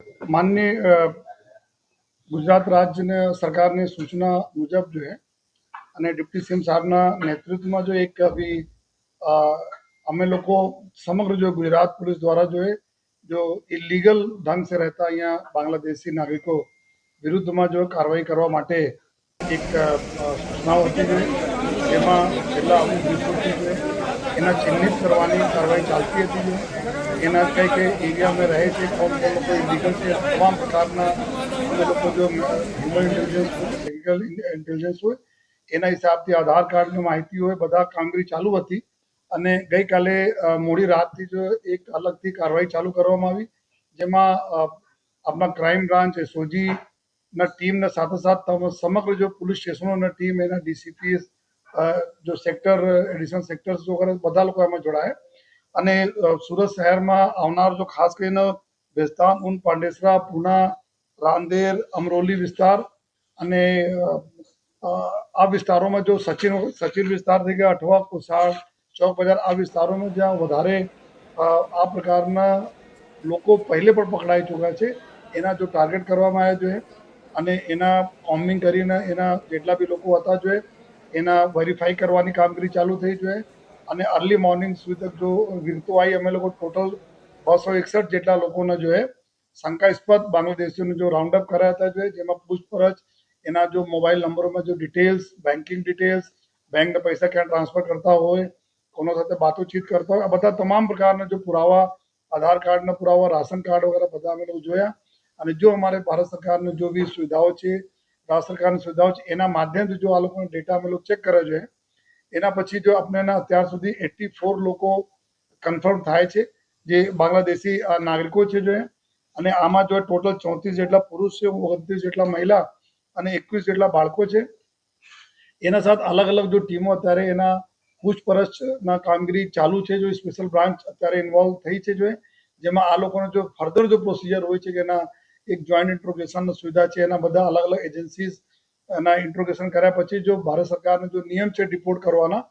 माननीय गुजरात राज्य सरकार ने सूचना मुजब जो है અને ડિપ્ટી સીએમ સાહેબના નેતૃત્વમાં જો એક અભી અમે લોકો સમગ્ર जो गुजरात पुलिस द्वारा जो इलीगल ढंग से रहता અહીંયા बांग्लादेशी नागरिको વિરુદ્ધમાં जो કાર્યવાહી કરવા માટે એક સૂચનાઓ હતી જેમાં છેલ્લા અમુક દિવસોથી એના ચિહ્નિત કરવાની કાર્યવાહી ચાલતી હતી એના કઈ કઈ એરિયામાં રહે છે કોણ કોણ લોકો ઇલીગલ છે તમામ પ્રકારના અમે લોકો જો હ્યુમન ઇન્ટેલિજન્સ ટેકનિકલ ઇન્ટેલિજન્સ હોય એના હિસાબથી આધાર કાર્ડની માહિતી હોય બધા કામગીરી ચાલુ હતી અને ગઈકાલે મોડી રાતથી જો એક અલગથી કાર્યવાહી ચાલુ કરવામાં આવી જેમાં આપણા ક્રાઇમ બ્રાન્ચ એસઓજીના ટીમના સાથોસાથ સમગ્ર જો પોલીસ સ્ટેશનોના ટીમ એના ડીસીપીએસ जो सेक्टर एडिशनल सेक्टर्स वगैरह બધા લોકો એમાં જોડાયા અને સુરત શહેરમાં આવનાર જો ખાસ કરીને બેસ્તાન ઉન પાંડેસરા પૂના રાંદેર અમરોલી વિસ્તાર અને આ વિસ્તારોમાં જો સચિન વિસ્તાર થઈ ગયા અઠવા કુસાડ ચોક બજાર આ વિસ્તારોમાં જ્યાં વધારે આ પ્રકારના લોકો પહેલે પણ પકડાઈ ચૂક્યા છે એના જો ટાર્ગેટ કરવામાં આવ્યા જોઈએ અને એના કોમ્બિંગ કરીને એના જેટલા બી લોકો હતા જોઈએ એના વેરીફાઈ કરવાની કામગીરી ચાલુ થઈ જોઈએ અને અર્લી મોર્નિંગ સુધી તક જો વિગતો આવી અમે લોકો ટોટલ 261 જેટલા લોકોને જોઈએ શંકાસ્પદ બાંગ્લાદેશીઓને જો રાઉન્ડ અપ કર્યા હતા જોઈએ જેમાં પૂછપરછ એના જો મોબાઈલ નંબરોમાં જો ડિટેલ્સ બેન્કિંગ ડિટેલ્સ બેંકના પૈસા ક્યાં ટ્રાન્સફર કરતા હોય કોનો સાથે વાતોચીત કરતા હોય આ બધા તમામ પ્રકારના જો પુરાવા આધાર કાર્ડના પુરાવા રાશન કાર્ડ વગેરે બધા અમે લોકો જોયા અને જો અમારે ભારત સરકારની જો બી સુવિધાઓ છે राज्य सरकार की सुविधाओं एना माध्यम से जो आ लोग डेटा में लोग चेक करे जो एना पछी जो अपने अत्यार सुधी 84 लोग कन्फर्म थाय छे जे बांग्लादेशी नागरिको छे जो अने आमा जो टोटल 34 जेटला पुरुष छे 29 जेटला महिला अने 21 जेटला बाळको छे एना साथ अलग अलग जो टीमों अत्यारे एना पूछपरछना कामगीरी चालू छे जो स्पेशल ब्रांच अत्यारे इन्वॉल्व थई छे जो जेमां आ लोकोनो जो फर्दर जो प्रोसिजर होय छे के एना एक जॉइंट इंट्रोगेशन सुविधा है एना बधा अलग अलग एजेंसीज एना इंट्रोगेशन कर्या पछी जो भारत सरकार जो नियम है डिपोर्ट करवाना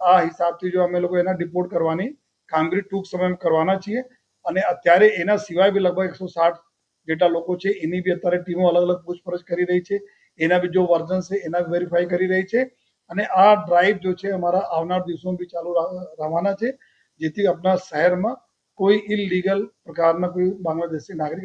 आ हिसाब थी जो अमे लोग एना डिपोर्ट करवानी कामगीरी टूंक समय में करवाना छीए अने अत्यारे एना सिवाय भी लगभग 160 जेटला लोको छे एनी भी अत्यारे टीमों अलग अलग पूछपरछ करी रही छे एना भी जो वर्जन से एना वेरीफाई करी रही छे अने आ ड्राइव जो छे अमारा आवनार दिवसों में भी चालू रवाना छे जेथी अपना शहर में कोई इलीगल प्रकारना कोई बांग्लादेशी नागरिक